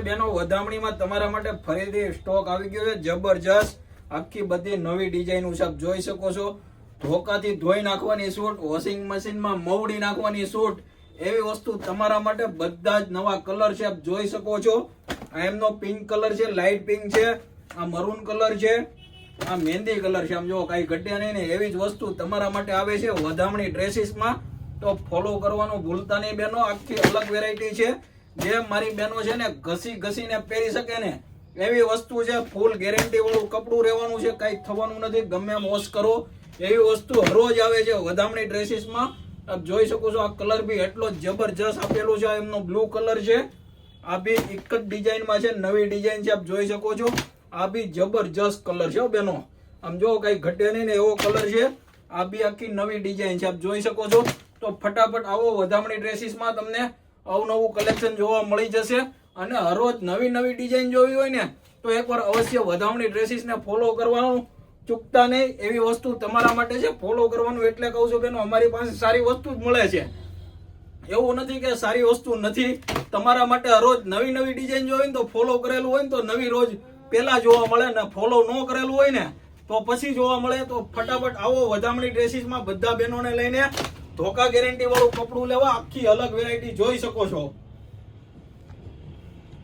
બેનો વધામણીમાં તમારા માટે ફરીથી સ્ટોક આવી ગયો છે જબરજસ્ત આખી બધી નવી ડિઝાઇન છે આપ જોઈ શકો છો ધોકાથી ધોઈ નાખવાની સૂટ વોશિંગ મશીનમાં મવડી નાખવાની સૂટ એવી વસ્તુ તમારા માટે બધા જ નવા કલર છે આપ જોઈ શકો છો આ એમનો પિંક કલર છે લાઇટ પિંક છે આ મરૂન કલર છે આ મહેંદી કલર છે આમ જો કઈ ઘટ્યા નહીં ને એવી જ વસ્તુ તમારા માટે આવે છે વધામણી ડ્રેસીસમાં તો ફોલો કરવાનું ભૂલતા નહીં બેનો આખી અલગ વેરાયટી છે જે મારી બેનો છે ને ઘસીને પહેરી શકે ને એવી વસ્તુ છે ફૂલ ગેરંટી વાળું કપડું રહેવાનું છે કઈ થવાનું નથી ગમે એમ વોશ કરો એવી વસ્તુ હરોજ આવે છે વધામણી ડ્રેસીસમાં આપ જોઈ શકો છો આ કલર બી એટલો જબરજસ્ત આપેલો છે એમનો બ્લુ કલર છે આ બી એક જ ડિઝાઇનમાં છે નવી ડિઝાઇન છે આપ જોઈ શકો છો આ બી જબરજસ્ત કલર છે બેનો આમ જો કઈ ઘટે નહીં ને એવો કલર છે આ બી આખી નવી ડિઝાઇન છે આપ જોઈ શકો છો તો ફટાફટ આવો વધામણી ડ્રેસીસમાં તમને અવનવું કલેક્શન જોવા મળી જશે અને હરોજ નવી ડિઝાઇન જોવી હોય ને તો એકવાર અવશ્ય વધામણી ડ્રેસીસને ફોલો કરવાનું ચૂકતા નહીં એવી વસ્તુ તમારા માટે છે ફોલો કરવાનું એટલે કહું છું બેનો અમારી પાસે સારી વસ્તુ જ મળે છે એવું નથી કે સારી વસ્તુ નથી તમારા માટે હરોજ નવી ડિઝાઇન જોવી ને તો ફોલો કરેલું હોય ને તો નવી રોજ પેલા જોવા મળે ને ફોલો ન કરેલું હોય ને તો પછી જોવા મળે તો ફટાફટ આવો વધામણી ડ્રેસીસમાં બધા બહેનોને લઈને ધોકા ગેરંટી વાળું કપડું લેવા આખી અલગ વેરાયટી જોઈ શકો છો।